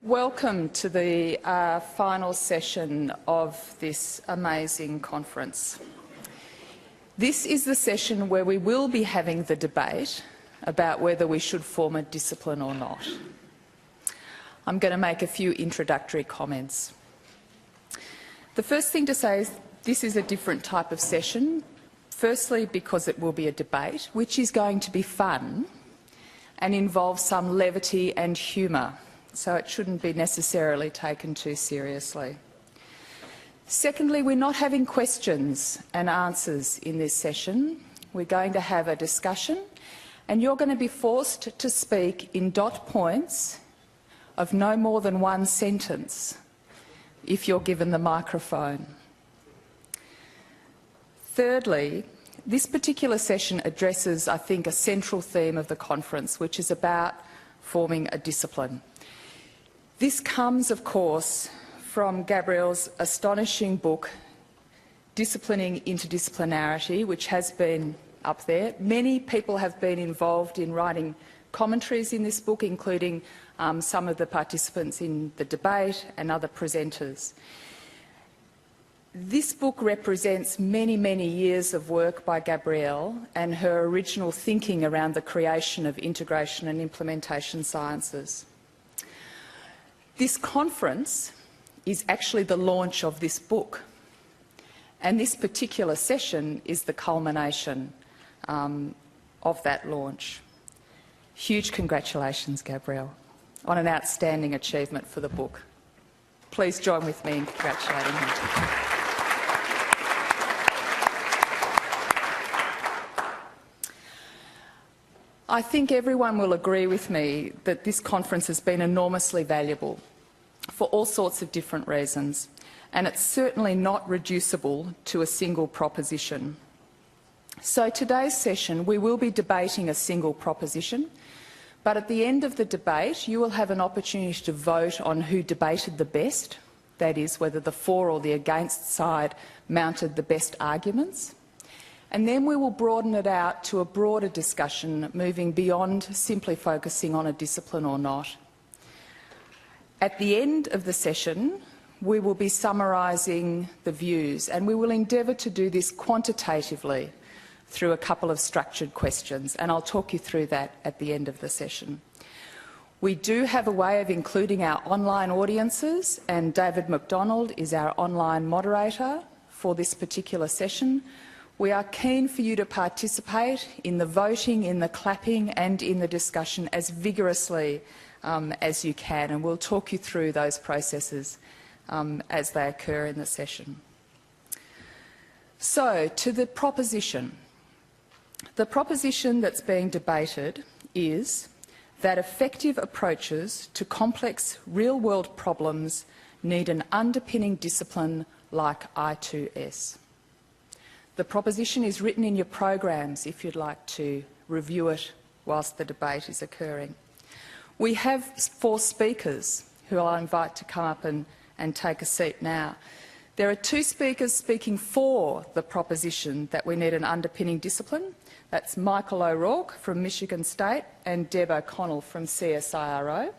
Welcome to the final session of this amazing conference. This is the session where we will be having the debate about whether we should form a discipline or not. I'm going to make a few introductory comments. The first thing to say is this is a different type of session, firstly because it will be a debate, which is going to be fun and involve some levity and humour, so it shouldn't be necessarily taken too seriously. Secondly, we're not having questions and answers in this session. We're going to have a discussion, and you're going to be forced to speak in dot points of no more than one sentence if you're given the microphone. Thirdly, this particular session addresses, I think, a central theme of the conference, which is about forming a discipline. This comes, of course, from Gabrielle's astonishing book, Disciplining Interdisciplinarity, which has been up there. Many people have been involved in writing commentaries in this book, including some of the participants in the debate and other presenters. This book represents many, many years of work by Gabrielle and her original thinking around the creation of integration and implementation sciences. This conference is actually the launch of this book, and this particular session is the culmination of that launch. Huge congratulations, Gabrielle, on an outstanding achievement for the book. Please join with me in congratulating her. I think everyone will agree with me that this conference has been enormously valuable for all sorts of different reasons, and it's certainly not reducible to a single proposition. So today's session we will be debating a single proposition, but at the end of the debate you will have an opportunity to vote on who debated the best, that is, whether the for or the against side mounted the best arguments. And then we will broaden it out to a broader discussion, moving beyond simply focusing on a discipline or not. At the end of the session, we will be summarising the views, and we will endeavour to do this quantitatively through a couple of structured questions, and I'll talk you through that at the end of the session. We do have a way of including our online audiences, and David McDonald is our online moderator for this particular session. We are keen for you to participate in the voting, in the clapping and in the discussion as vigorously as you can, and we'll talk you through those processes as they occur in the session. So, to the proposition. The proposition that's being debated is that effective approaches to complex real-world problems need an underpinning discipline like I2S. The proposition is written in your programs if you'd like to review it whilst the debate is occurring. We have 4 speakers who I'll invite to come up and take a seat now. There are 2 speakers speaking for the proposition that we need an underpinning discipline. That's Michael O'Rourke from Michigan State and Deb O'Connell from CSIRO.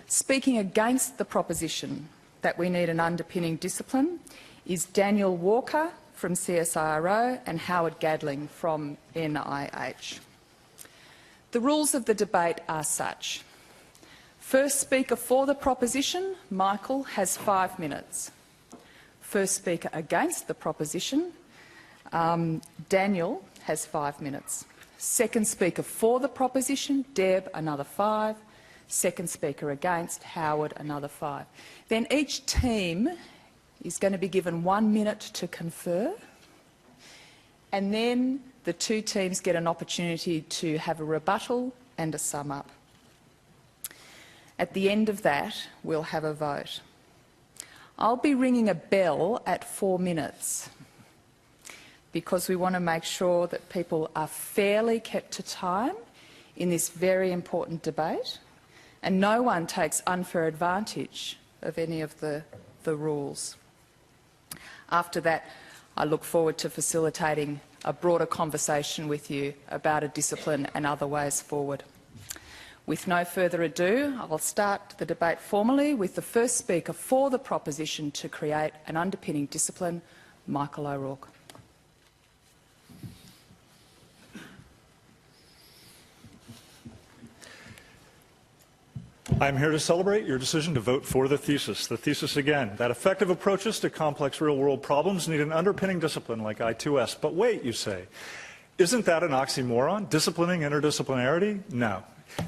Speaking against the proposition that we need an underpinning discipline is Daniel Walker from CSIRO and Howard Gadlin from NIH. The rules of the debate are such. First speaker for the proposition, Michael, has 5 minutes. First speaker against the proposition, Daniel, has 5 minutes. Second speaker for the proposition, Deb, another 5. Second speaker against, Howard, another 5. Then each team is going to be given 1 minute to confer, and then the 2 teams get an opportunity to have a rebuttal and a sum up. At the end of that, we'll have a vote. I'll be ringing a bell at 4 minutes because we want to make sure that people are fairly kept to time in this very important debate and no one takes unfair advantage of any of the rules. After that, I look forward to facilitating a broader conversation with you about a discipline and other ways forward. With no further ado, I will start the debate formally with the first speaker for the proposition to create an underpinning discipline, Michael O'Rourke. I'm here to celebrate your decision to vote for the thesis. The thesis again, that effective approaches to complex real-world problems need an underpinning discipline like I2S. But wait, you say, isn't that an oxymoron? Disciplining interdisciplinarity? No.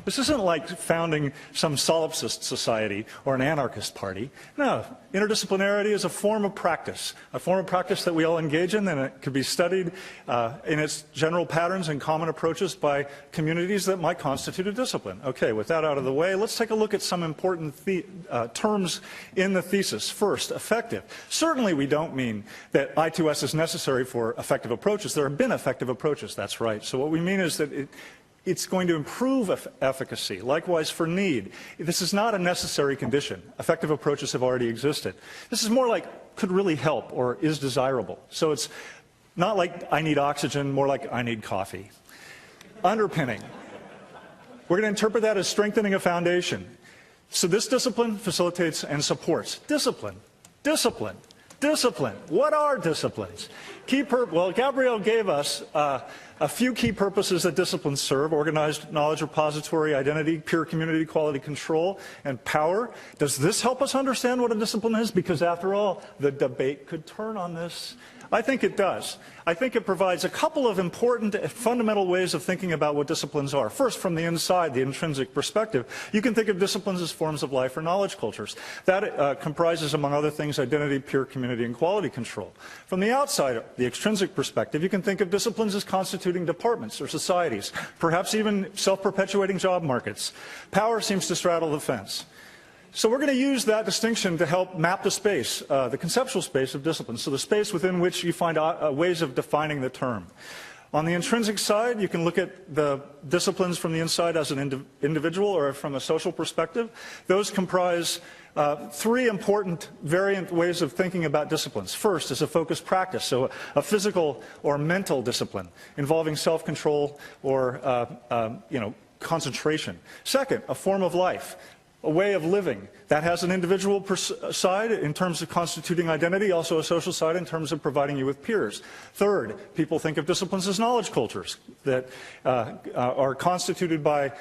This isn't like founding some solipsist society or an anarchist party. No, interdisciplinarity is a form of practice that we all engage in, and it could be studied in its general patterns and common approaches by communities that might constitute a discipline. Okay, with that out of the way, let's take a look at some important terms in the thesis. First, effective. Certainly we don't mean that I2S is necessary for effective approaches. There have been effective approaches, that's right. So what we mean is that it's going to improve efficacy. Likewise for need. This is not a necessary condition. Effective approaches have already existed. This is more like could really help or is desirable. So it's not like I need oxygen, more like I need coffee. Underpinning. We're going to interpret that as strengthening a foundation. So this discipline facilitates and supports. Discipline. Discipline. Discipline. What are disciplines? Well, Gabrielle gave us a few key purposes that disciplines serve: organized knowledge repository, identity, peer community, quality control, and power. Does this help us understand what a discipline is? Because after all, the debate could turn on this. I think it does. I think it provides a couple of important fundamental ways of thinking about what disciplines are. First, from the inside, the intrinsic perspective, you can think of disciplines as forms of life or knowledge cultures. That comprises, among other things, identity, peer community, and quality control. From the outside, the extrinsic perspective, you can think of disciplines as constituting departments or societies, perhaps even self-perpetuating job markets. Power seems to straddle the fence. So we're going to use that distinction to help map the space, the conceptual space of disciplines, so the space within which you find ways of defining the term. On the intrinsic side, you can look at the disciplines from the inside as an individual or from a social perspective. Those comprise three important variant ways of thinking about disciplines. First is a focused practice, so a physical or mental discipline involving self-control or concentration. Second, a form of life, a way of living that has an individual side in terms of constituting identity, also a social side in terms of providing you with peers. Third, people think of disciplines as knowledge cultures that are constituted by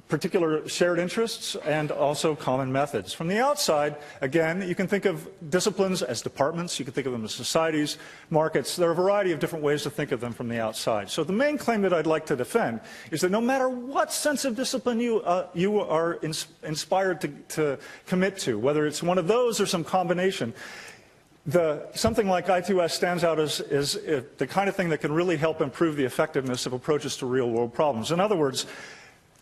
particular shared interests and also common methods. From the outside, again, you can think of disciplines as departments, you can think of them as societies, markets. There are a variety of different ways to think of them from the outside. So the main claim that I'd like to defend is that no matter what sense of discipline you are inspired to commit to, whether it's one of those or some combination, something like I2S stands out as the kind of thing that can really help improve the effectiveness of approaches to real-world problems. In other words,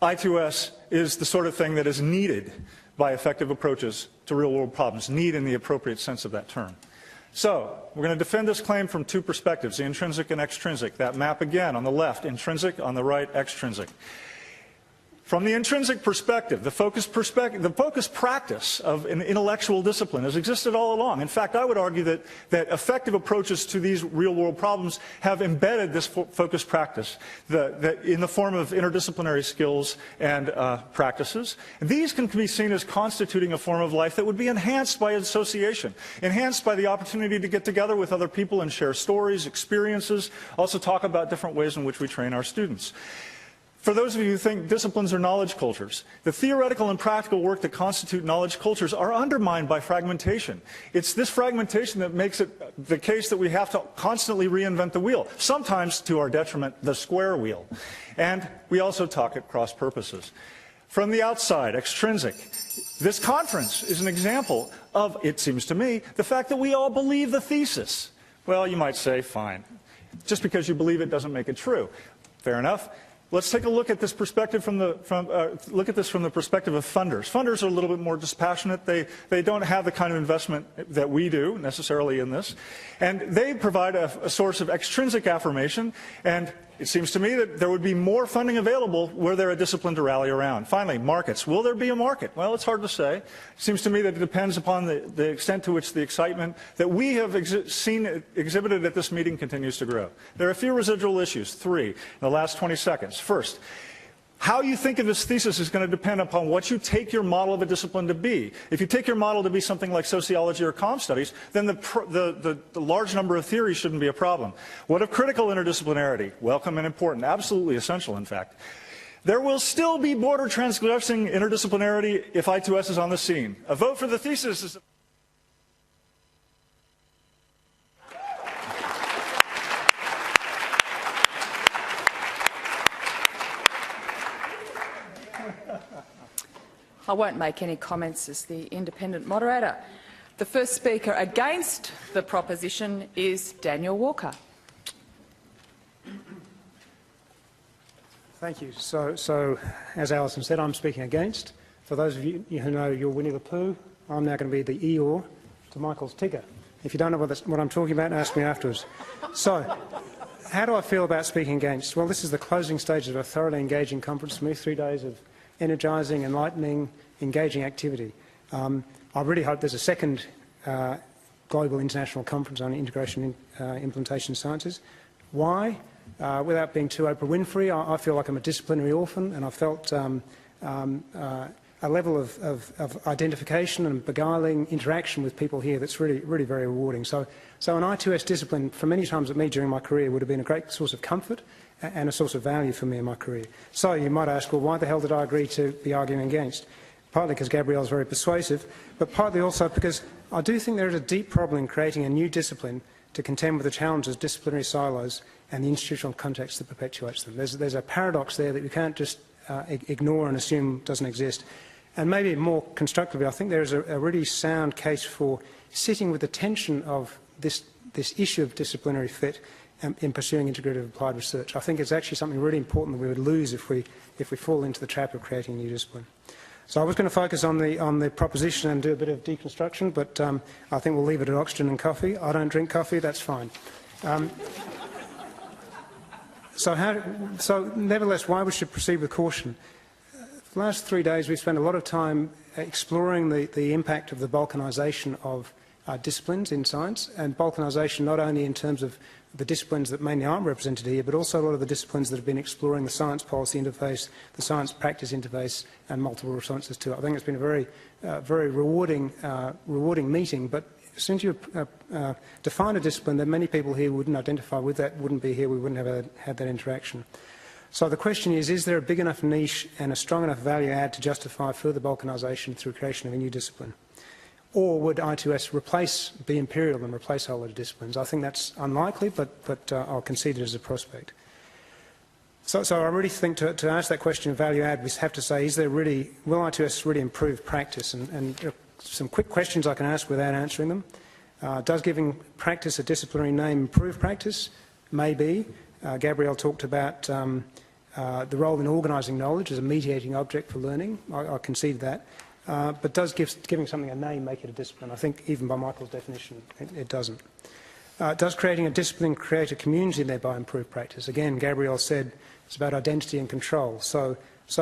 I2S is the sort of thing that is needed by effective approaches to real-world problems, need in the appropriate sense of that term. So, we're going to defend this claim from two perspectives, the intrinsic and extrinsic. That map again, on the left, intrinsic, on the right, extrinsic. From the intrinsic perspective, the focused practice of an intellectual discipline has existed all along. In fact, I would argue that effective approaches to these real-world problems have embedded this focused practice in the form of interdisciplinary skills and practices. And these can be seen as constituting a form of life that would be enhanced by association, enhanced by the opportunity to get together with other people and share stories, experiences, also talk about different ways in which we train our students. For those of you who think disciplines are knowledge cultures, the theoretical and practical work that constitute knowledge cultures are undermined by fragmentation. It's this fragmentation that makes it the case that we have to constantly reinvent the wheel, sometimes to our detriment, the square wheel. And we also talk at cross purposes. From the outside, extrinsic, this conference is an example of, it seems to me, the fact that we all believe the thesis. Well, you might say, fine. Just because you believe it doesn't make it true. Fair enough. Let's take a look at this perspective from the perspective of funders. Funders are a little bit more dispassionate. They don't have the kind of investment that we do necessarily in this, and they provide a source of extrinsic affirmation. And it seems to me that there would be more funding available were there a discipline to rally around. Finally, markets. Will there be a market? Well, it's hard to say. It seems to me that it depends upon the extent to which the excitement that we have seen exhibited at this meeting continues to grow. There are a few residual issues, three, in the last 20 seconds. First, How you think of this thesis is going to depend upon what you take your model of a discipline to be. If you take your model to be something like sociology or comm studies, then the large number of theories shouldn't be a problem. What of critical interdisciplinarity? Welcome and important, absolutely essential, in fact. There will still be border transgressing interdisciplinarity if I2S is on the scene. A vote for the thesis is... I won't make any comments as the independent moderator. The first speaker against the proposition is Daniel Walker. Thank you. So as Alison said, I'm speaking against. For those of you who know you're Winnie the Pooh, I'm now going to be the Eeyore to Michael's Tigger. If you don't know what I'm talking about, ask me afterwards. So, how do I feel about speaking against? Well, this is the closing stage of a thoroughly engaging conference for me, 3 days of energising, enlightening, engaging activity. I really hope there's a second global international conference on integration and implementation sciences. Why? Without being too Oprah Winfrey, I feel like I'm a disciplinary orphan, and I felt a level of identification and beguiling interaction with people here that's really very rewarding. So an I2S discipline, for many times at me during my career, would have been a great source of comfort and a source of value for me in my career. So you might ask, well, why the hell did I agree to be arguing against? Partly because Gabrielle is very persuasive, but partly also because I do think there is a deep problem in creating a new discipline to contend with the challenges of disciplinary silos and the institutional context that perpetuates them. There's a paradox there that we can't just ignore and assume doesn't exist. And maybe more constructively, I think there is a really sound case for sitting with the tension of this issue of disciplinary fit in pursuing integrative applied research. I think it's actually something really important that we would lose if we fall into the trap of creating a new discipline. So I was going to focus on the proposition and do a bit of deconstruction, but I think we'll leave it at oxygen and coffee. I don't drink coffee, that's fine. So nevertheless, why we should proceed with caution. The last 3 days we've spent a lot of time exploring the impact of the balkanisation of disciplines in science, and balkanisation not only in terms of the disciplines that mainly aren't represented here, but also a lot of the disciplines that have been exploring the science policy interface, the science practice interface, and multiple responses to it. I think it's been a very rewarding meeting, but since you define a discipline, there are many people here who wouldn't identify with that, wouldn't be here, we wouldn't have had that interaction. So the question is there a big enough niche and a strong enough value add to justify further balkanisation through creation of a new discipline? Or would I2S be imperial and replace whole lot of disciplines? I think that's unlikely, but I'll concede it as a prospect. So I really think to answer that question of value add, we have to say, will I2S really improve practice? And some quick questions I can ask without answering them. Does giving practice a disciplinary name improve practice? Maybe. Gabrielle talked about the role in organising knowledge as a mediating object for learning. I concede that. But does giving something a name make it a discipline? I think even by Michael's definition, it doesn't. Does creating a discipline create a community and thereby improve practice? Again, Gabrielle said it's about identity and control. So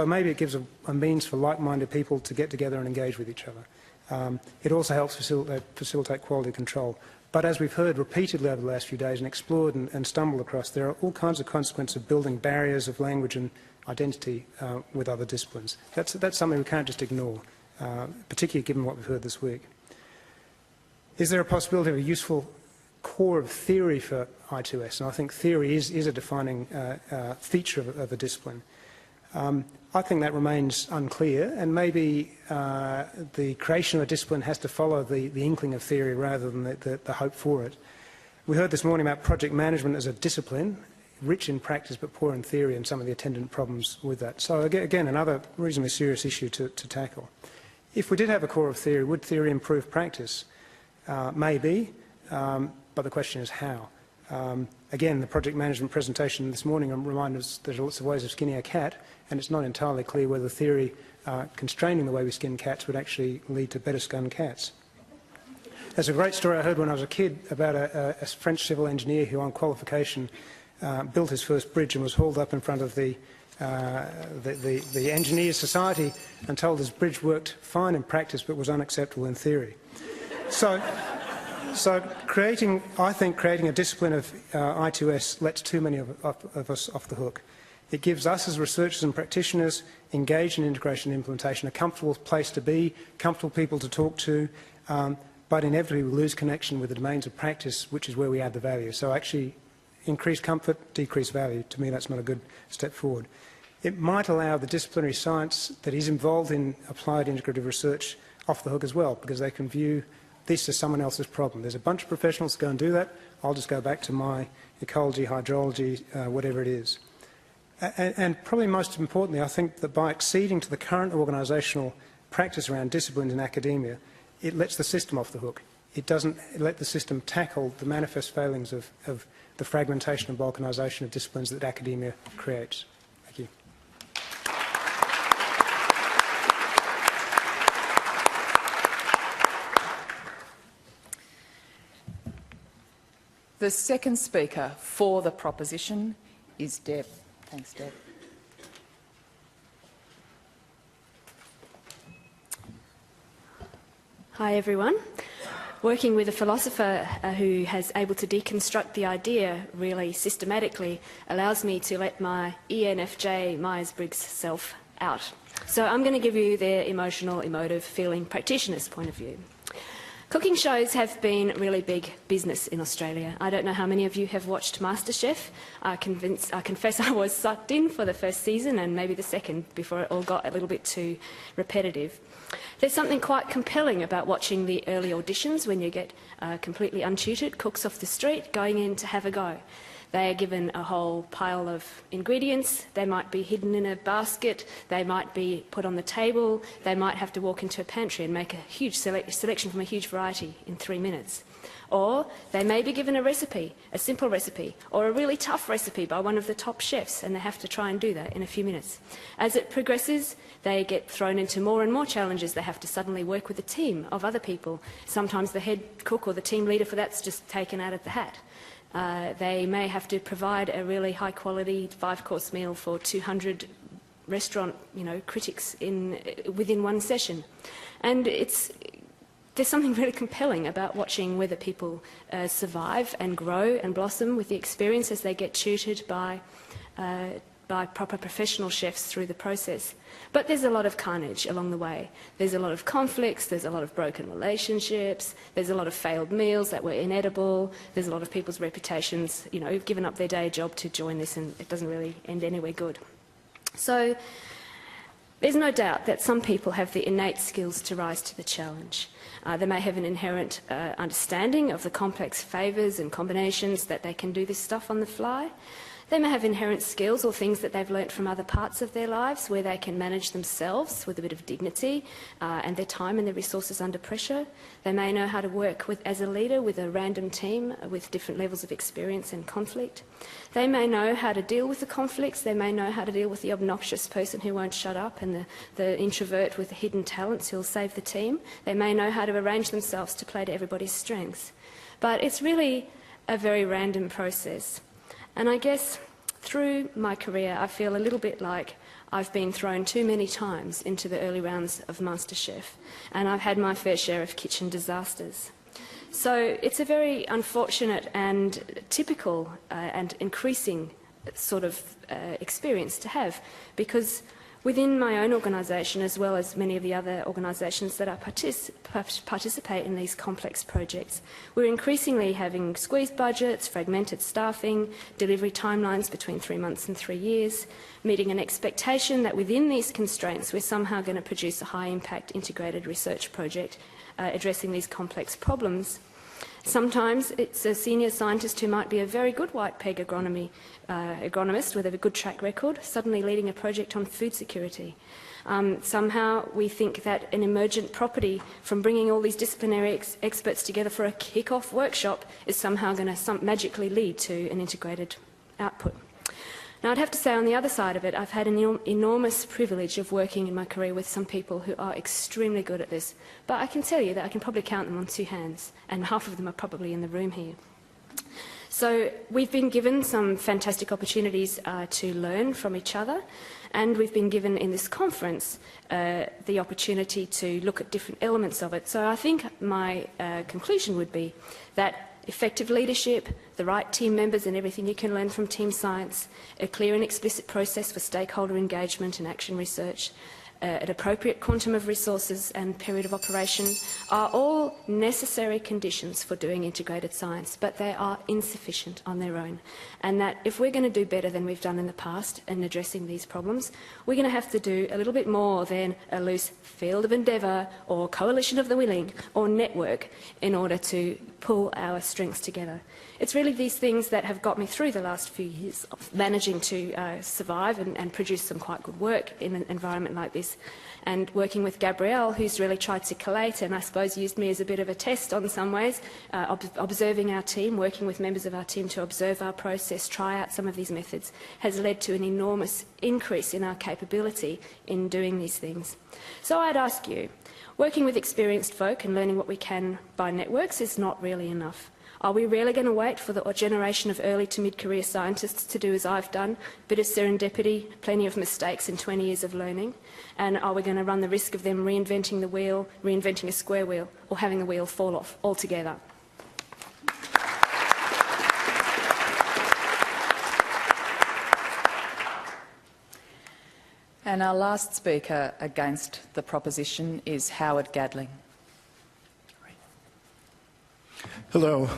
maybe it gives a means for like-minded people to get together and engage with each other. It also helps facilitate quality control. But as we've heard repeatedly over the last few days and explored and stumbled across, there are all kinds of consequences of building barriers of language and identity with other disciplines. That's something we can't just ignore. Particularly given what we've heard this week. Is there a possibility of a useful core of theory for I2S? And I think theory is a defining feature of a discipline. I think that remains unclear, and maybe the creation of a discipline has to follow the inkling of theory rather than the hope for it. We heard this morning about project management as a discipline, rich in practice but poor in theory, and some of the attendant problems with that. So again, another reasonably serious issue to tackle. If we did have a core of theory, would theory improve practice? Maybe, but the question is how. Again, the project management presentation this morning reminded us there's lots of ways of skinning a cat, and it's not entirely clear whether theory constraining the way we skin cats would actually lead to better skinned cats. There's a great story I heard when I was a kid about a French civil engineer who, on qualification, built his first bridge and was hauled up in front of the Engineers Society and told his bridge worked fine in practice but was unacceptable in theory. So I think creating a discipline of I2S lets too many of us off the hook. It gives us as researchers and practitioners engaged in integration and implementation a comfortable place to be, comfortable people to talk to, but inevitably we lose connection with the domains of practice, which is where we add the value. So actually, increased comfort, decreased value. To me, that's not a good step forward. It might allow the disciplinary science that is involved in applied integrative research off the hook as well, because they can view this as someone else's problem. There's a bunch of professionals who go and do that. I'll just go back to my ecology, hydrology, whatever it is. And probably most importantly, I think that by acceding to the current organisational practice around disciplines in academia, it lets the system off the hook. It doesn't let the system tackle the manifest failings of the fragmentation and balkanisation of disciplines that academia creates. Thank you. The second speaker for the proposition is Deb. Thanks, Deb. Hi, everyone. Working with a philosopher who has able to deconstruct the idea really systematically allows me to let my ENFJ Myers-Briggs self out. So I'm going to give you the emotional, emotive, feeling practitioner's point of view. Cooking shows have been really big business in Australia. I don't know how many of you have watched MasterChef. I confess I was sucked in for the first season and maybe the second before it all got a little bit too repetitive. There's something quite compelling about watching the early auditions when you get completely untutored cooks off the street going in to have a go. They are given a whole pile of ingredients. They might be hidden in a basket. They might be put on the table. They might have to walk into a pantry and make a huge selection from a huge variety in 3 minutes. Or they may be given a recipe, a simple recipe, or a really tough recipe by one of the top chefs, and they have to try and do that in a few minutes. As it progresses, they get thrown into more and more challenges. They have to suddenly work with a team of other people. Sometimes the head cook or the team leader for that's just taken out of the hat. They may have to provide a really high-quality 5-course meal for 200 restaurant, critics within one session. And there's something really compelling about watching whether people survive and grow and blossom with the experience as they get tutored by proper professional chefs through the process. But there's a lot of carnage along the way. There's a lot of conflicts, there's a lot of broken relationships, there's a lot of failed meals that were inedible, there's a lot of people's reputations, who've given up their day job to join this, and it doesn't really end anywhere good. So there's no doubt that some people have the innate skills to rise to the challenge. They may have an inherent understanding of the complex favours and combinations that they can do this stuff on the fly. They may have inherent skills or things that they've learnt from other parts of their lives where they can manage themselves with a bit of dignity and their time and their resources under pressure. They may know how to work as a leader with a random team with different levels of experience and conflict. They may know how to deal with the conflicts. They may know how to deal with the obnoxious person who won't shut up and the introvert with the hidden talents who'll save the team. They may know how to arrange themselves to play to everybody's strengths. But it's really a very random process. And I guess through my career, I feel a little bit like I've been thrown too many times into the early rounds of MasterChef, and I've had my fair share of kitchen disasters. So it's a very unfortunate and typical and increasing sort of experience to have, because within my own organisation, as well as many of the other organisations that I participate in these complex projects, we're increasingly having squeezed budgets, fragmented staffing, delivery timelines between 3 months and 3 years, meeting an expectation that within these constraints we're somehow going to produce a high-impact integrated research project addressing these complex problems. Sometimes it's a senior scientist who might be a very good white peg agronomist with a good track record, suddenly leading a project on food security. Somehow we think that an emergent property from bringing all these disciplinary experts together for a kick-off workshop is somehow going to magically lead to an integrated output. Now, I'd have to say on the other side of it, I've had an enormous privilege of working in my career with some people who are extremely good at this. But I can tell you that I can probably count them on 2 hands, and half of them are probably in the room here. So we've been given some fantastic opportunities to learn from each other, and we've been given in this conference the opportunity to look at different elements of it. So I think my conclusion would be that effective leadership, the right team members and everything you can learn from team science, a clear and explicit process for stakeholder engagement and action research, an appropriate quantum of resources and period of operation are all necessary conditions for doing integrated science, but they are insufficient on their own. And that if we're going to do better than we've done in the past in addressing these problems, we're going to have to do a little bit more than a loose field of endeavour or coalition of the willing or network in order to pull our strengths together. It's really these things that have got me through the last few years of managing to survive and produce some quite good work in an environment like this. And working with Gabrielle, who's really tried to collate and I suppose used me as a bit of a test on some ways, observing our team, working with members of our team to observe our process, try out some of these methods, has led to an enormous increase in our capability in doing these things. So I'd ask you, working with experienced folk and learning what we can by networks is not really enough. Are we really going to wait for the generation of early to mid-career scientists to do as I've done, bit of serendipity, plenty of mistakes and 20 years of learning? And are we going to run the risk of them reinventing the wheel, reinventing a square wheel, or having the wheel fall off altogether? And our last speaker against the proposition is Howard Gadlin. Hello.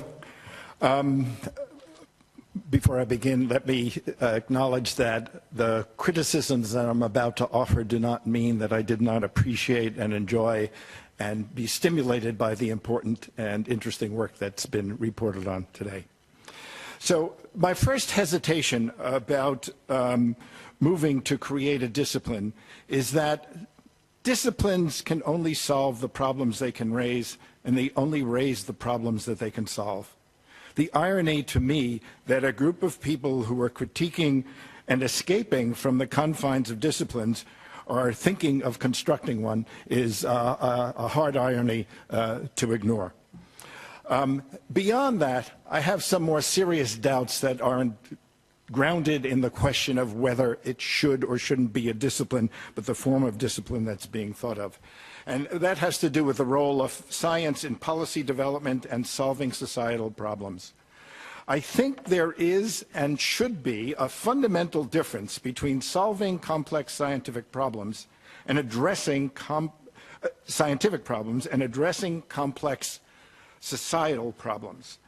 Before I begin, let me acknowledge that the criticisms that I'm about to offer do not mean that I did not appreciate and enjoy and be stimulated by the important and interesting work that's been reported on today. So my first hesitation about moving to create a discipline is that disciplines can only solve the problems they can raise, and they only raise the problems that they can solve. The irony to me that a group of people who are critiquing and escaping from the confines of disciplines are thinking of constructing one is a hard irony to ignore. Beyond that, I have some more serious doubts that aren't grounded in the question of whether it should or shouldn't be a discipline, but the form of discipline that's being thought of. And that has to do with the role of science in policy development and solving societal problems. I think there is and should be a fundamental difference between solving complex scientific problems and addressing scientific problems and addressing complex societal problems.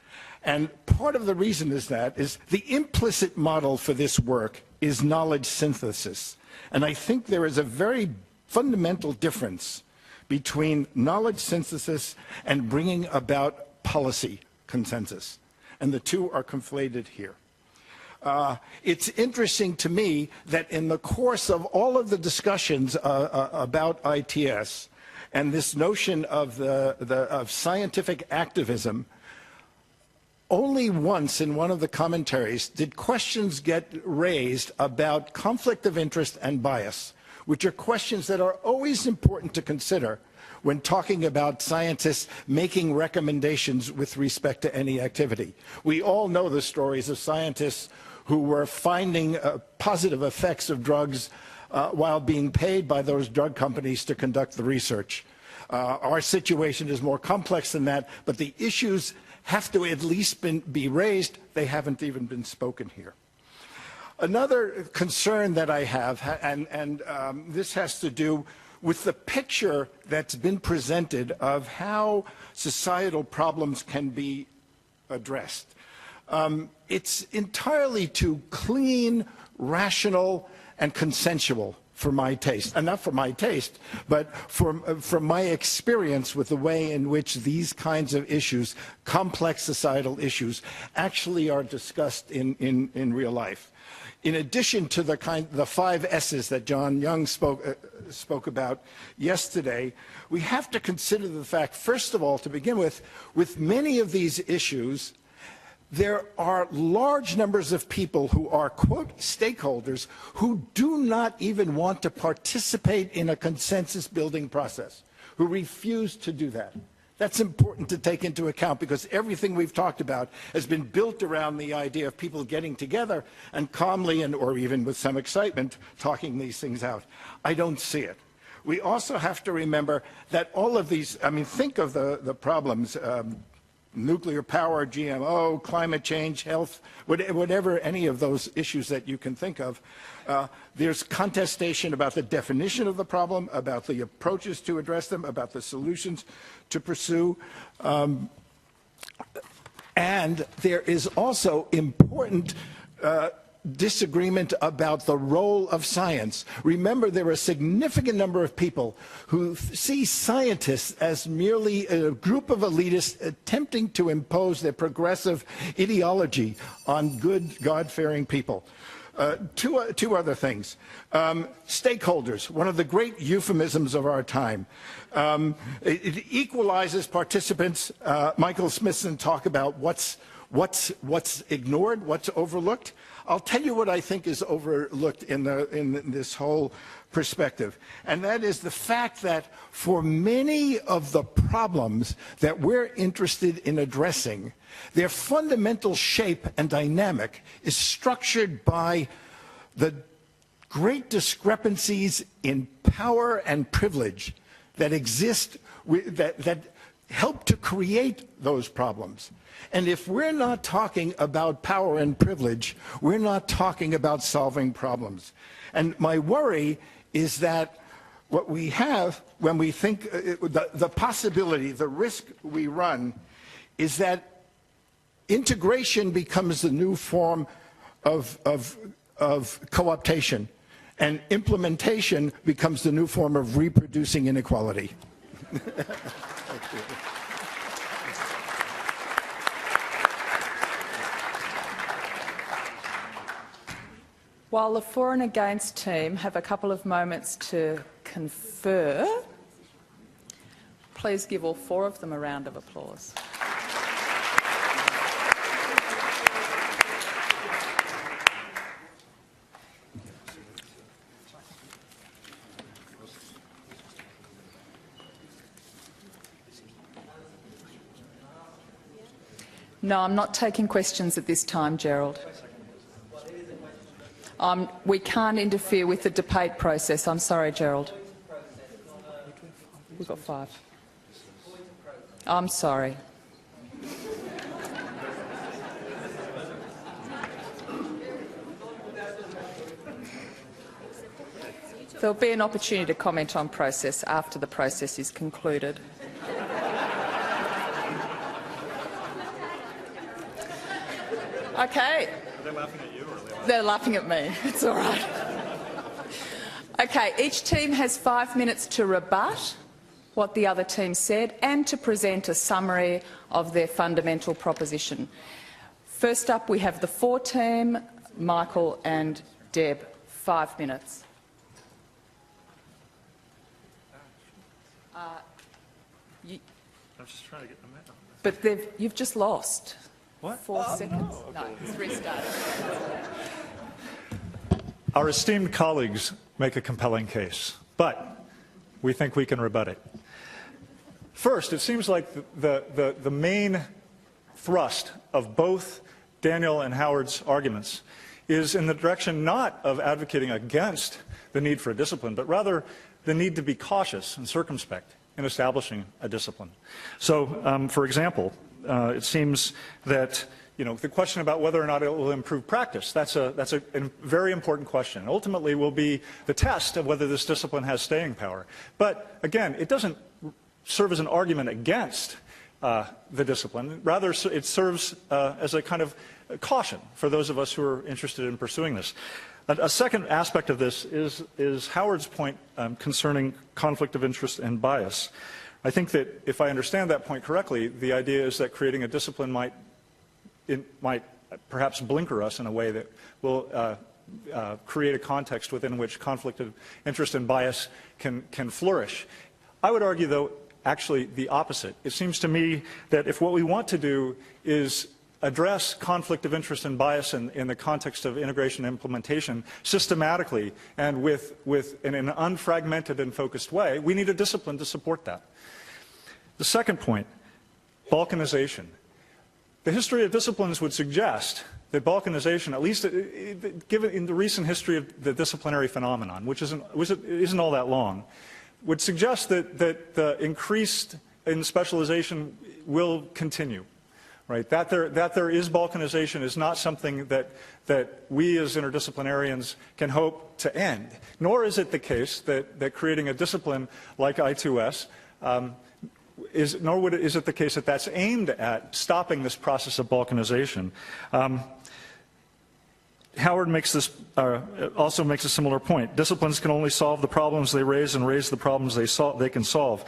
And part of the reason is the implicit model for this work is knowledge synthesis. And I think there is a very fundamental difference between knowledge synthesis and bringing about policy consensus. And the two are conflated here. It's interesting to me that in the course of all of the discussions about ITS and this notion of scientific activism, only once in one of the commentaries did questions get raised about conflict of interest and bias, which are questions that are always important to consider when talking about scientists making recommendations with respect to any activity. We all know the stories of scientists who were finding positive effects of drugs while being paid by those drug companies to conduct the research. Our situation is more complex than that, but the issues have to at least be raised. They haven't even been spoken here. Another concern that I have, and this has to do with the picture that's been presented of how societal problems can be addressed. It's entirely too clean, rational, and consensual for my taste. And not for my taste, but from my experience with the way in which these kinds of issues, complex societal issues, actually are discussed in real life. In addition to the 5 S's that John Young spoke about yesterday, we have to consider the fact, first of all, to begin with many of these issues, there are large numbers of people who are, quote, stakeholders who do not even want to participate in a consensus-building process, who refuse to do that. That's important to take into account because everything we've talked about has been built around the idea of people getting together and calmly or even with some excitement talking these things out. I don't see it. We also have to remember that all of these, I mean, think of the problems nuclear power, GMO, climate change, health, whatever, any of those issues that you can think of. There's contestation about the definition of the problem, about the approaches to address them, about the solutions to pursue. And there is also important disagreement about the role of science. Remember, there are a significant number of people who see scientists as merely a group of elitists attempting to impose their progressive ideology on good, God-fearing people. Two other things. Stakeholders, one of the great euphemisms of our time. It equalizes participants. Michael Smithson talked about what's ignored, what's overlooked. I'll tell you what I think is overlooked in this whole perspective, and that is the fact that for many of the problems that we're interested in addressing, their fundamental shape and dynamic is structured by the great discrepancies in power and privilege that exist, that help to create those problems. And if we're not talking about power and privilege, we're not talking about solving problems. And my worry is that what we have when we think, the possibility, the risk we run is that integration becomes the new form of co-optation, and implementation becomes the new form of reproducing inequality. Thank you. While the for and against team have a couple of moments to confer, please give all four of them a round of applause. No, I'm not taking questions at this time, Gerald. We can't interfere with the debate process. I'm sorry, Gerald. We've got 5. I'm sorry. There'll be an opportunity to comment on process after the process is concluded. Okay. Are they laughing at you or are they laughing? They're laughing at me. It's all right. Okay, each team has 5 minutes to rebut what the other team said and to present a summary of their fundamental proposition. First up, we have the for team, Michael and Deb. 5 minutes. I'm just trying to get them out. But you've just lost. What? 4 seconds. No, it's restarted. Our esteemed colleagues make a compelling case, but we think we can rebut it. First, it seems like the main thrust of both Daniel and Howard's arguments is in the direction not of advocating against the need for a discipline, but rather the need to be cautious and circumspect in establishing a discipline. So, for example, it seems that the question about whether or not it will improve practice, that's a very important question. Ultimately will be the test of whether this discipline has staying power. But again, it doesn't serve as an argument against the discipline. Rather, it serves as a kind of caution for those of us who are interested in pursuing this. A second aspect of this is Howard's point concerning conflict of interest and bias. I think that if I understand that point correctly, the idea is that creating a discipline might perhaps blinker us in a way that will create a context within which conflict of interest and bias can flourish. I would argue, though, actually the opposite. It seems to me that if what we want to do is address conflict of interest and bias in the context of integration and implementation systematically and in an unfragmented and focused way, we need a discipline to support that. The second point, balkanization. The history of disciplines would suggest that balkanization, at least given in the recent history of the disciplinary phenomenon, which isn't all that long, would suggest that the increase in specialization will continue right? That there is balkanization is not something that we as interdisciplinarians can hope to end. Nor is it the case that creating a discipline like I2S is it the case that that's aimed at stopping this process of balkanization. Howard also makes a similar point. Disciplines can only solve the problems they raise and raise the problems they can solve.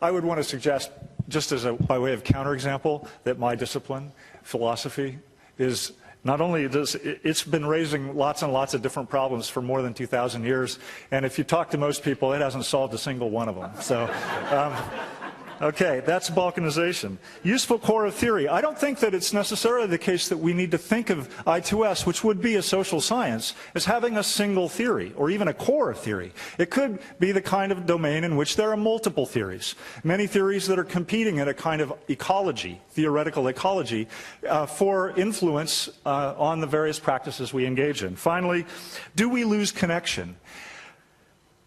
I would want to suggest, just as by way of counterexample, that my discipline, philosophy, is not only it's been raising lots and lots of different problems for more than 2,000 years, and if you talk to most people, it hasn't solved a single one of them. So. Okay, that's balkanization. Useful core of theory. I don't think that it's necessarily the case that we need to think of I2S, which would be a social science, as having a single theory or even a core of theory. It could be the kind of domain in which there are multiple theories, many theories that are competing in a kind of ecology, theoretical ecology, for influence on the various practices we engage in. Finally, do we lose connection?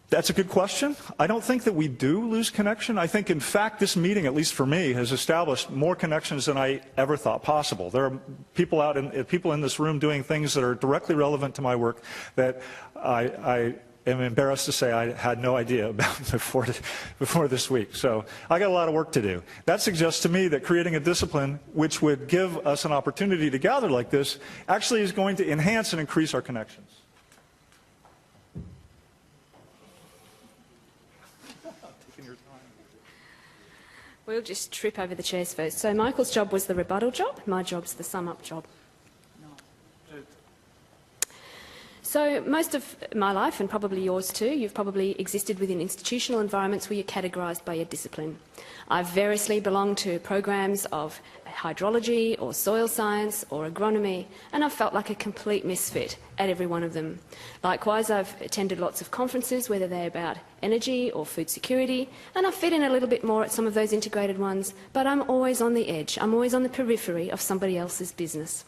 That's a good question. I don't think that we do lose connection. I think, in fact, this meeting, at least for me, has established more connections than I ever thought possible. There are people in this room doing things that are directly relevant to my work that I am embarrassed to say I had no idea about before this week. So I got a lot of work to do. That suggests to me that creating a discipline which would give us an opportunity to gather like this actually is going to enhance and increase our connections. We'll just trip over the chairs first. So Michael's job was the rebuttal job, my job's the sum-up job. So most of my life, and probably yours too, you've probably existed within institutional environments where you're categorised by your discipline. I've variously belonged to programs of hydrology or soil science or agronomy, and I've felt like a complete misfit at every one of them. Likewise, I've attended lots of conferences, whether they're about energy or food security, and I fit in a little bit more at some of those integrated ones, but I'm always on the edge. I'm always on the periphery of somebody else's business.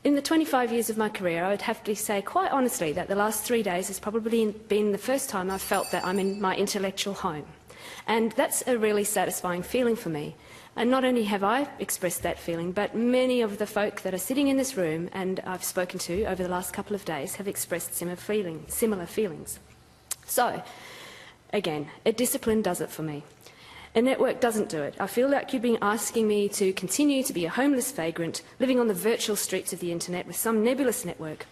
In the 25 years of my career, I would have to say quite honestly that the last 3 days has probably been the first time I've felt that I'm in my intellectual home. And that's a really satisfying feeling for me. And not only have I expressed that feeling, but many of the folk that are sitting in this room and I've spoken to over the last couple of days have expressed similar feelings. So, again, a discipline does it for me. A network doesn't do it. I feel like you've been asking me to continue to be a homeless vagrant living on the virtual streets of the internet with some nebulous network.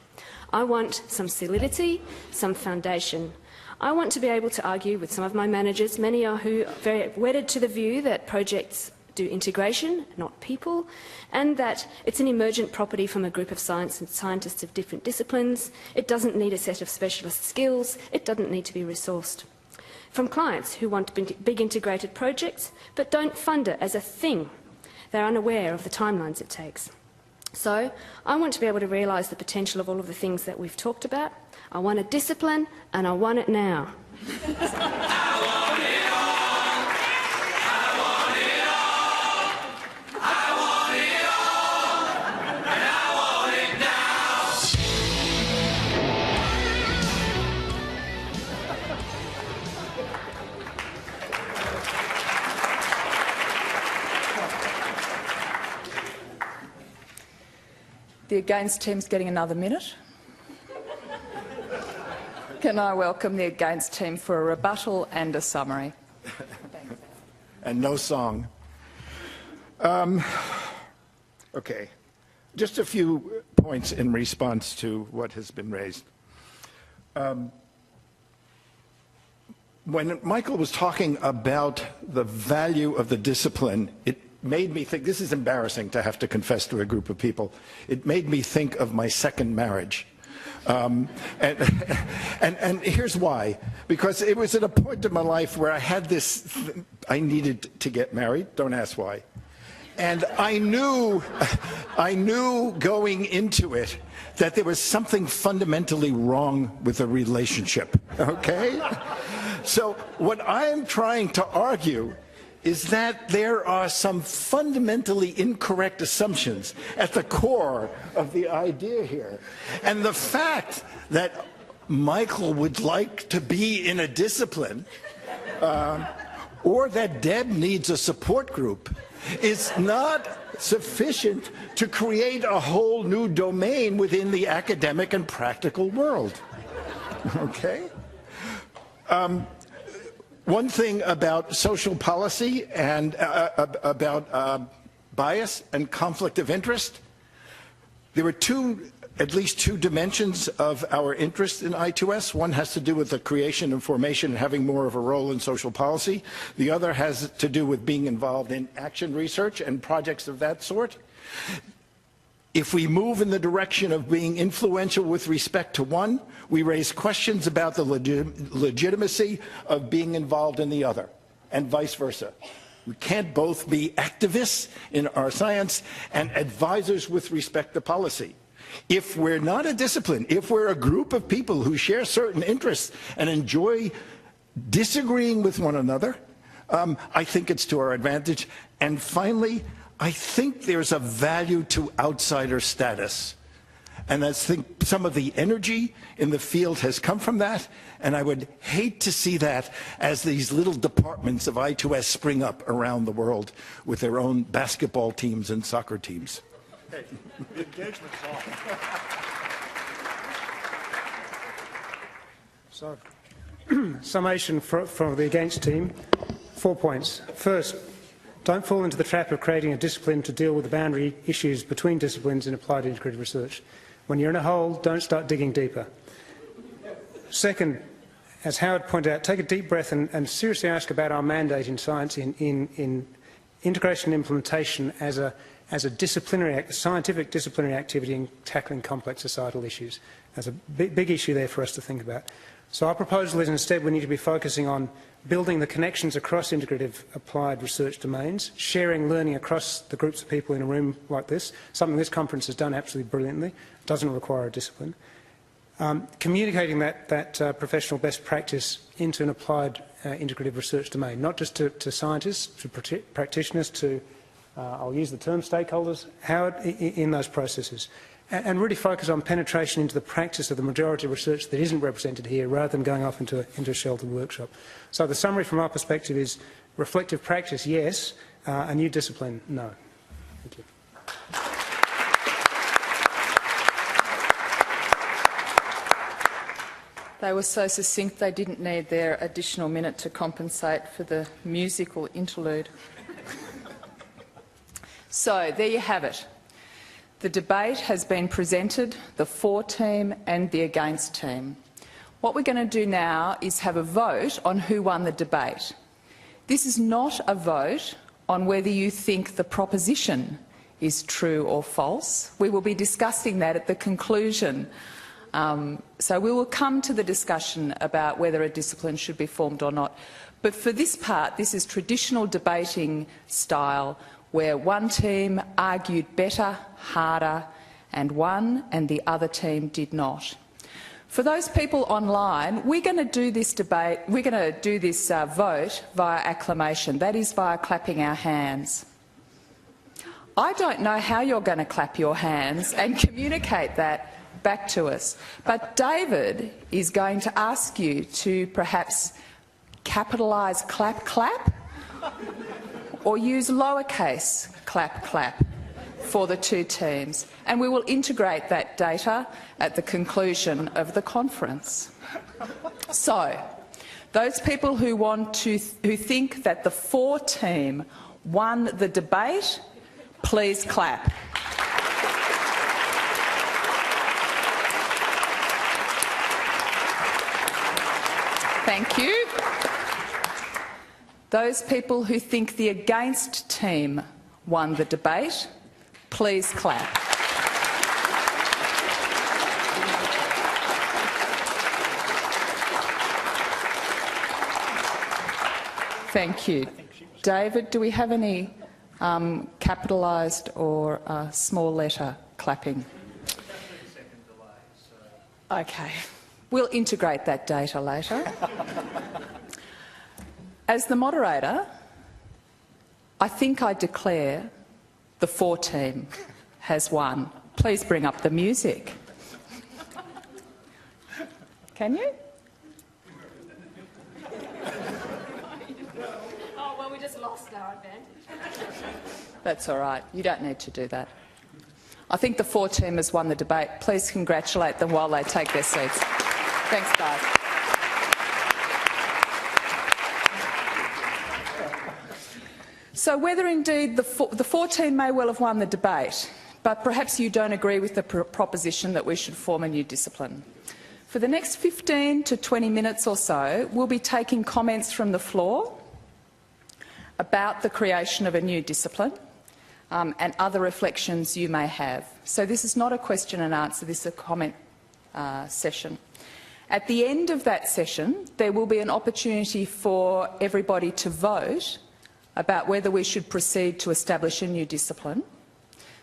I want some solidity, some foundation. I want to be able to argue with some of my managers, many are who are very wedded to the view that projects do integration, not people, and that it's an emergent property from a group of scientists of different disciplines. It doesn't need a set of specialist skills. It doesn't need to be resourced. From clients who want big integrated projects but don't fund it as a thing. They're unaware of the timelines it takes. So I want to be able to realise the potential of all of the things that we've talked about. I want a discipline and I want it now. The against team's getting another minute. Can I welcome the against team for a rebuttal and a summary? And no song. Okay, just a few points in response to what has been raised. When Michael was talking about the value of the discipline, it made me think, this is embarrassing to have to confess to a group of people, it made me think of my second marriage. And here's why. Because it was at a point in my life where I had this, I needed to get married, don't ask why. And I knew going into it that there was something fundamentally wrong with the relationship, okay? So what I'm trying to argue is that there are some fundamentally incorrect assumptions at the core of the idea here. And the fact that Michael would like to be in a discipline or that Deb needs a support group is not sufficient to create a whole new domain within the academic and practical world. Okay? One thing about social policy and about bias and conflict of interest, there were at least two dimensions of our interest in I2S. One has to do with the creation and formation and having more of a role in social policy. The other has to do with being involved in action research and projects of that sort. If we move in the direction of being influential with respect to one, we raise questions about the legitimacy of being involved in the other, and vice versa. We can't both be activists in our science and advisors with respect to policy. If we're not a discipline, if we're a group of people who share certain interests and enjoy disagreeing with one another, I think it's to our advantage. And finally, I think there's a value to outsider status. And I think some of the energy in the field has come from that, and I would hate to see that as these little departments of I2S spring up around the world with their own basketball teams and soccer teams. Hey, the engagement's on. So, summation for the against team, 4 points. First, don't fall into the trap of creating a discipline to deal with the boundary issues between disciplines in applied integrated research. When you're in a hole, don't start digging deeper. Second, as Howard pointed out, take a deep breath and seriously ask about our mandate in science in integration and implementation as a scientific disciplinary activity in tackling complex societal issues. There's a big issue there for us to think about. So our proposal is instead we need to be focusing on building the connections across integrative applied research domains, sharing learning across the groups of people in a room like this, something this conference has done absolutely brilliantly, doesn't require a discipline. Communicating that professional best practice into an applied integrative research domain, not just to scientists, to practitioners, to, I'll use the term stakeholders, Howard, in those processes. And really focus on penetration into the practice of the majority of research that isn't represented here, rather than going off into a sheltered workshop. So the summary from our perspective is reflective practice, yes, a new discipline, no. Thank you. They were so succinct they didn't need their additional minute to compensate for the musical interlude. So there you have it. The debate has been presented, the for team and the against team. What we're going to do now is have a vote on who won the debate. This is not a vote on whether you think the proposition is true or false. We will be discussing that at the conclusion. So we will come to the discussion about whether a discipline should be formed or not. But for this part, this is traditional debating style, where one team argued better, harder, and won, and the other team did not. For those people online, we're going to do this debate, we're going to do this vote via acclamation, that is via clapping our hands. I don't know how you're going to clap your hands and communicate that back to us, but David is going to ask you to perhaps capitalise clap clap or use lowercase clap clap for the two teams, and we will integrate that data at the conclusion of the conference. So, those people who think that the for team won the debate, please clap. Thank you. Those people who think the against team won the debate, please clap. Thank you. David, do we have any capitalised or small letter clapping? Okay. We'll integrate that data later. As the moderator, I think I declare the for team has won. Please bring up the music. Can you? lost our advantage. That's all right. You don't need to do that. I think the 4 team has won the debate. Please congratulate them while they take their seats. Thanks, guys. So whether indeed the 4 team may well have won the debate, but perhaps you don't agree with the proposition that we should form a new discipline. For the next 15 to 20 minutes or so, we'll be taking comments from the floor about the creation of a new discipline and other reflections you may have. So this is not a question and answer, this is a comment session. At the end of that session, there will be an opportunity for everybody to vote about whether we should proceed to establish a new discipline.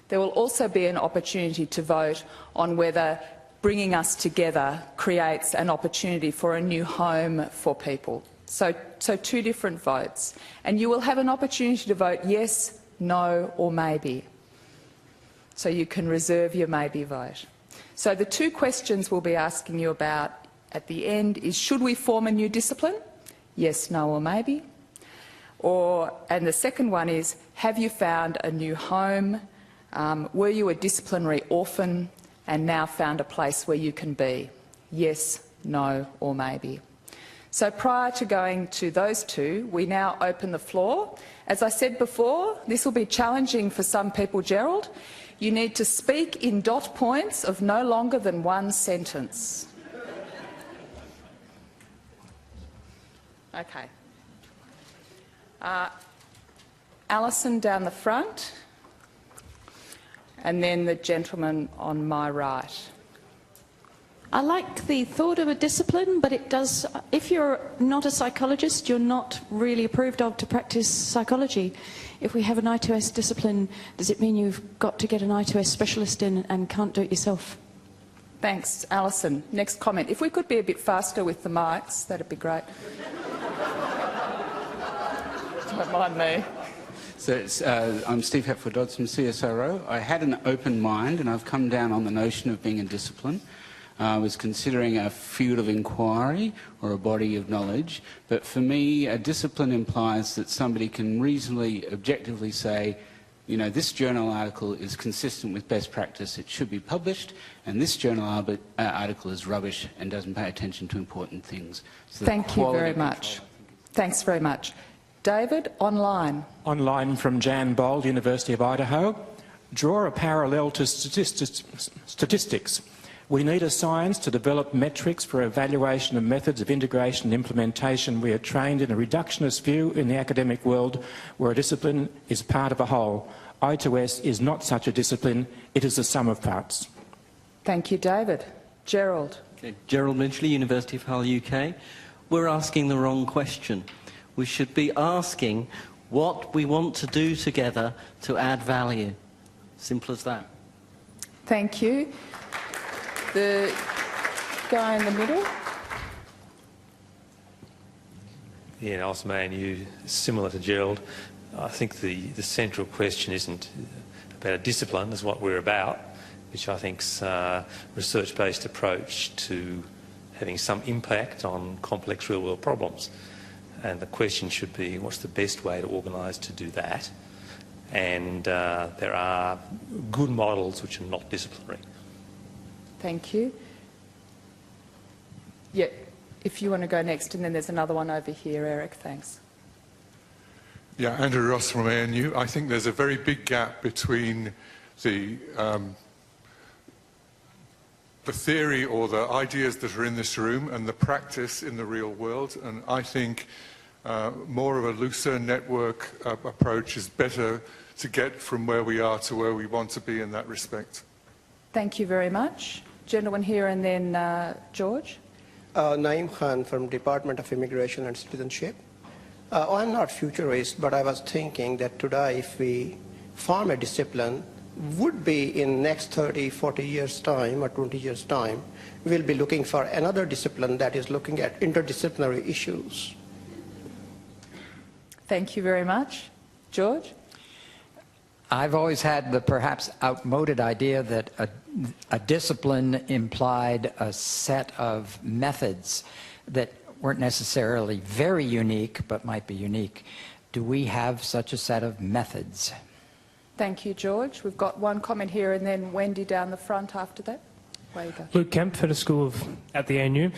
There will also be an opportunity to vote on whether bringing us together creates an opportunity for a new home for people. So 2 different votes. And you will have an opportunity to vote yes, no or maybe. So you can reserve your maybe vote. So the 2 questions we'll be asking you about at the end is, should we form a new discipline? Yes, no or maybe. And the second one is, have you found a new home? Were you a disciplinary orphan and now found a place where you can be? Yes, no or maybe. So prior to going to those 2, we now open the floor. As I said before, this will be challenging for some people, Gerald. You need to speak in dot points of no longer than 1 sentence. Okay. Alison down the front, and then the gentleman on my right. I like the thought of a discipline, but it does, if you're not a psychologist, you're not really approved of to practice psychology. If we have an I2S discipline, does it mean you've got to get an I2S specialist in and can't do it yourself? Thanks, Alison. Next comment. If we could be a bit faster with the mics, that'd be great. Don't mind me. So I'm Steve Hepford-Dodds from CSRO. I had an open mind and I've come down on the notion of being a discipline. I was considering a field of inquiry or a body of knowledge, but for me a discipline implies that somebody can reasonably, objectively say, you know, this journal article is consistent with best practice, it should be published, and this journal article is rubbish and doesn't pay attention to important things. So thank you very much. Thanks very much. David, online. Online from Jan Bold, University of Idaho. Draw a parallel to statistics. We need a science to develop metrics for evaluation of methods of integration and implementation. We are trained in a reductionist view in the academic world where a discipline is part of a whole. I2S is not such a discipline, it is a sum of parts. Thank you, David. Gerald. Okay. Gerald Midgley, University of Hull, UK. We're asking the wrong question. We should be asking what we want to do together to add value. Simple as that. Thank you. The guy in the middle. Yeah, Alison and you, similar to Gerald, I think the central question isn't about a discipline, is what we're about, which I think's a research-based approach to having some impact on complex real-world problems. And the question should be, what's the best way to organise to do that? And there are good models which are not disciplinary. Thank you. Yeah, if you want to go next, and then there's another one over here, Eric, thanks. Yeah, Andrew Ross from ANU. I think there's a very big gap between the theory or the ideas that are in this room and the practice in the real world, and I think more of a looser network approach is better to get from where we are to where we want to be in that respect. Thank you very much. Gentleman here, and then George. Naeem Khan from Department of Immigration and Citizenship. I'm not futurist, but I was thinking that today if we form a discipline, would be in next 30, 40 years' time or 20 years' time, we'll be looking for another discipline that is looking at interdisciplinary issues. Thank you very much. George? I've always had the perhaps outmoded idea that a discipline implied a set of methods that weren't necessarily very unique, but might be unique. Do we have such a set of methods? Thank you, George. We've got one comment here and then Wendy down the front after that. Where you go. Luke Kemp, Head of School at the ANU.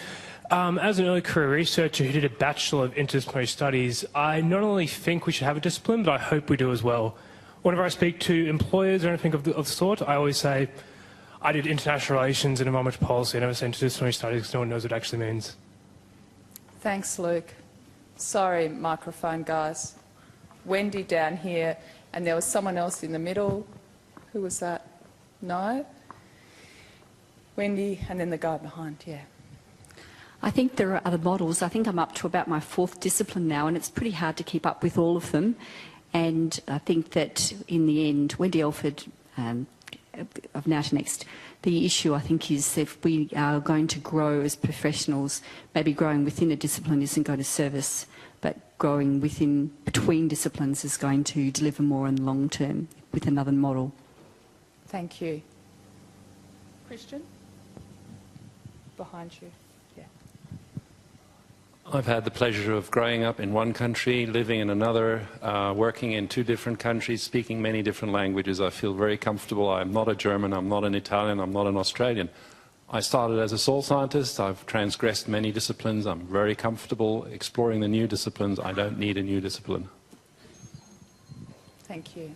As an early career researcher who did a Bachelor of Interdisciplinary Studies, I not only think we should have a discipline, but I hope we do as well. Whenever I speak to employers or anything of the sort, I always say, I did international relations and environmental policy. I never say interdisciplinary studies because no one knows what it actually means. Thanks, Luke. Sorry, microphone guys. Wendy down here, and there was someone else in the middle. Who was that? No? Wendy, and then the guy behind, yeah. I think there are other models. I think I'm up to about my 4th discipline now, and it's pretty hard to keep up with all of them. And I think that in the end, Wendy Elford of Now to Next, the issue I think is that if we are going to grow as professionals, maybe growing within a discipline isn't going to serve us, but growing between disciplines is going to deliver more in the long term with another model. Thank you. Christian? Behind you. Yeah. I've had the pleasure of growing up in one country, living in another, working in 2 different countries, speaking many different languages. I feel very comfortable. I'm not a German, I'm not an Italian, I'm not an Australian. I started as a soil scientist. I've transgressed many disciplines. I'm very comfortable exploring the new disciplines. I don't need a new discipline. Thank you.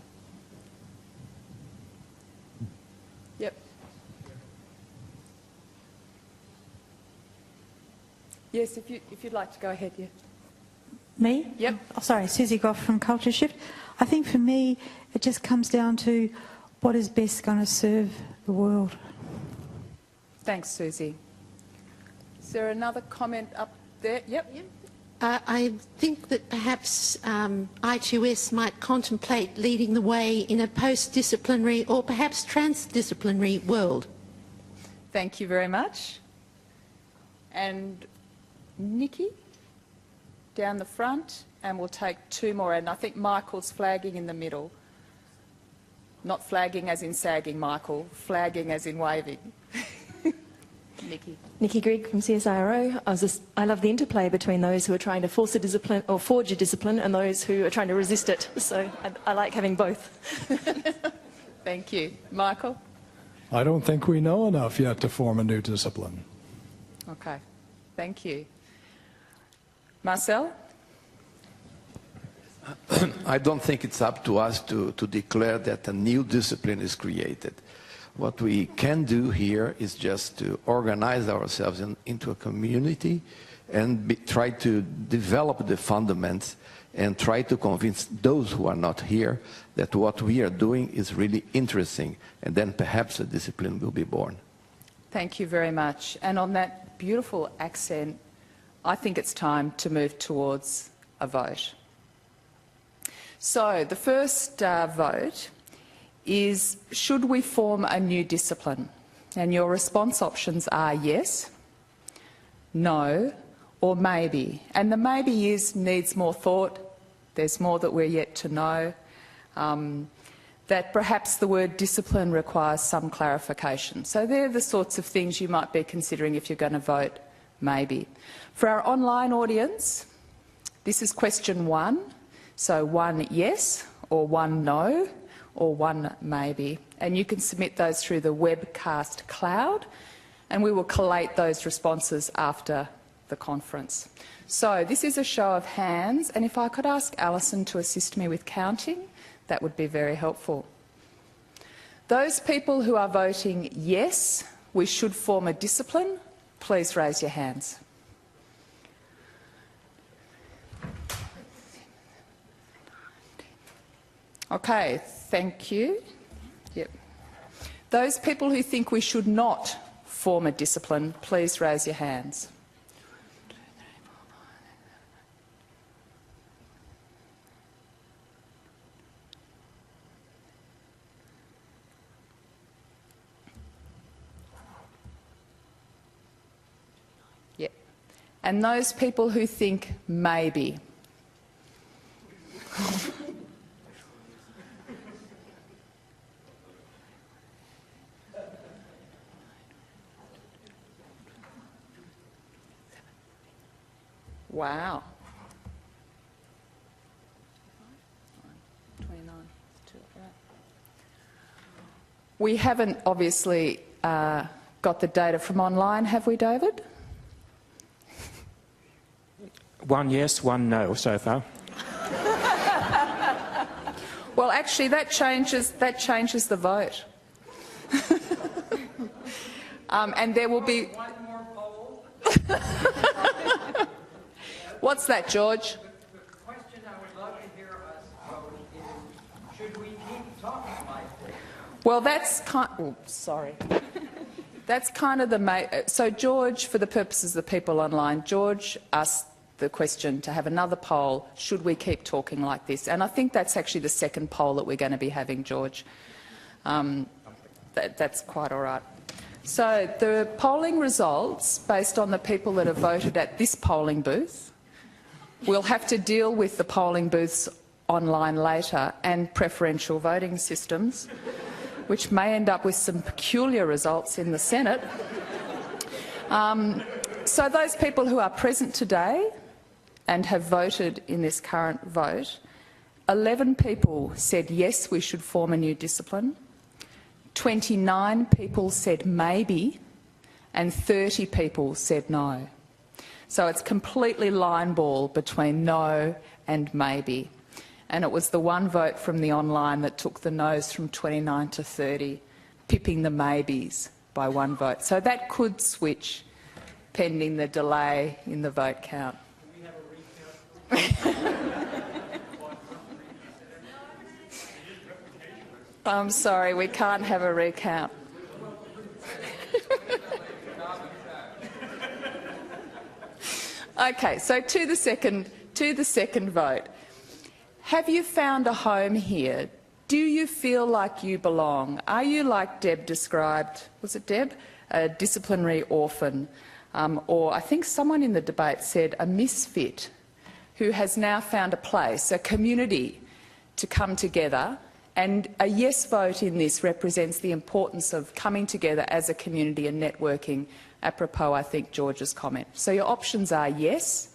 Yep. Yes, if you'd like to go ahead, yeah. Me? Yep. Oh, sorry, Susie Goff from Culture Shift. I think for me, it just comes down to what is best going to serve the world. Thanks, Susie. Is there another comment up there? Yep. I think that perhaps I2S might contemplate leading the way in a post-disciplinary or perhaps transdisciplinary world. Thank you very much. And Nikki, down the front, and we'll take 2 more. And I think Michael's flagging in the middle. Not flagging as in sagging, Michael. Flagging as in waving. Nikki. Nikki Grigg from CSIRO. I love the interplay between those who are trying to force a discipline or forge a discipline and those who are trying to resist it. So I like having both. Thank you. Michael? I don't think we know enough yet to form a new discipline. Okay. Thank you. Marcel? I don't think it's up to us to declare that a new discipline is created. What we can do here is just to organize ourselves into a community and try to develop the fundamentals and try to convince those who are not here that what we are doing is really interesting, and then perhaps a discipline will be born. Thank you very much. And on that beautiful accent, I think it's time to move towards a vote. So the first vote is, should we form a new discipline? And your response options are yes, no, or maybe. And the maybe is needs more thought. There's more that we're yet to know. That perhaps the word discipline requires some clarification. So they're the sorts of things you might be considering if you're going to vote maybe. For our online audience, this is question 1. So 1 yes, or 1 no, or 1 maybe. And you can submit those through the webcast cloud, and we will collate those responses after the conference. So this is a show of hands, and if I could ask Alison to assist me with counting, that would be very helpful. Those people who are voting yes, we should form a discipline, please raise your hands. Okay, thank you. Yep. Those people who think we should not form a discipline, please raise your hands. Yep. And those people who think maybe. Wow. We haven't obviously got the data from online, have we, David? 1 yes, 1 no so far. Well, actually, that changes the vote. And there will be... One more poll. What's that, George? The question I would love to hear us vote is, should we keep talking like this? Well, that's kind... Oh, sorry. That's kind of the... So, George, for the purposes of the people online, George asked the question to have another poll, should we keep talking like this? And I think that's actually the second poll that we're going to be having, George. That's quite all right. So the polling results, based on the people that have voted at this polling booth, we'll have to deal with the polling booths online later and preferential voting systems, which may end up with some peculiar results in the Senate. So those people who are present today and have voted in this current vote, 11 people said yes, we should form a new discipline, 29 people said maybe, and 30 people said no. So it's completely line ball between no and maybe. And it was the one vote from the online that took the no's from 29 to 30, pipping the maybes by one vote. So that could switch pending the delay in the vote count. I'm sorry, we can't have a recount. Okay, so to the second vote. Have you found a home here? Do you feel like you belong? Are you, like Deb described, was it Deb? A disciplinary orphan, or I think someone in the debate said a misfit who has now found a place, a community to come together, and a yes vote in this represents the importance of coming together as a community and networking, apropos, I think, George's comment. So your options are yes,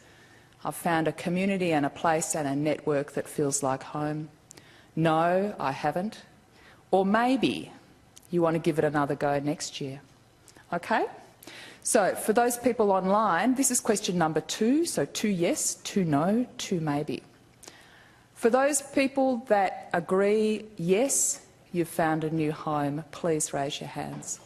I've found a community and a place and a network that feels like home. No, I haven't. Or maybe you want to give it another go next year. Okay? So for those people online, this is question number 2, so 2 yes, 2 no, 2 maybe. For those people that agree yes, you've found a new home, please raise your hands.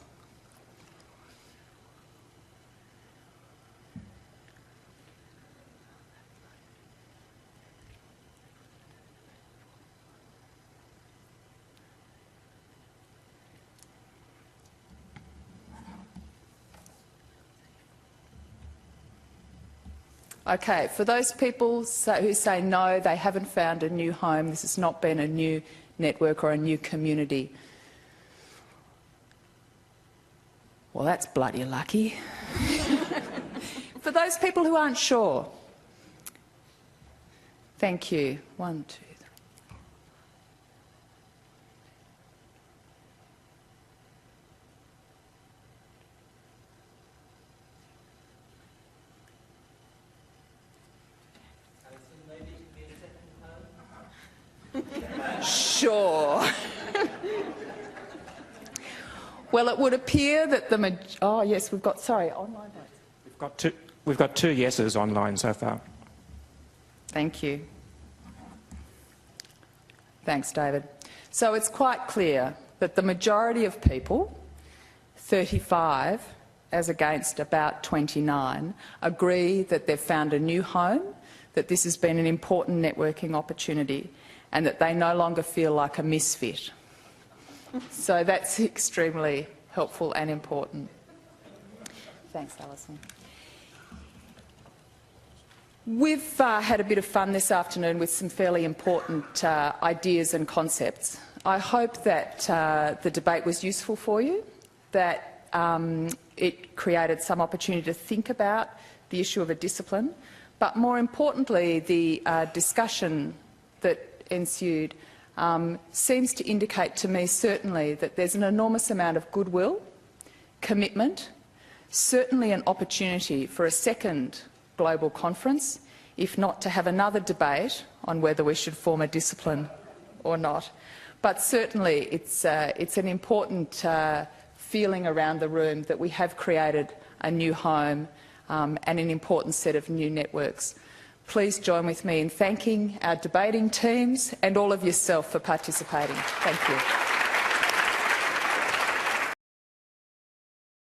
Okay, for those people who say no, they haven't found a new home, this has not been a new network or a new community. Well, that's bloody lucky. For those people who aren't sure, thank you. 1, 2, 3. Sure. Well, it would appear that the oh yes, we've got online votes. We've got two yeses online so far. Thank you. Thanks, David. So it's quite clear that the majority of people, 35 as against about 29, agree that they've found a new home, that this has been an important networking opportunity, and that they no longer feel like a misfit. So that's extremely helpful and important. Thanks, Alison. We've had a bit of fun this afternoon with some fairly important ideas and concepts. I hope that the debate was useful for you, that it created some opportunity to think about the issue of a discipline, but more importantly, the discussion that ensued seems to indicate to me certainly that there's an enormous amount of goodwill, commitment, certainly an opportunity for a second global conference, if not to have another debate on whether we should form a discipline or not. But certainly it's an important feeling around the room that we have created a new home and an important set of new networks. Please join with me in thanking our debating teams and all of yourself for participating. Thank you.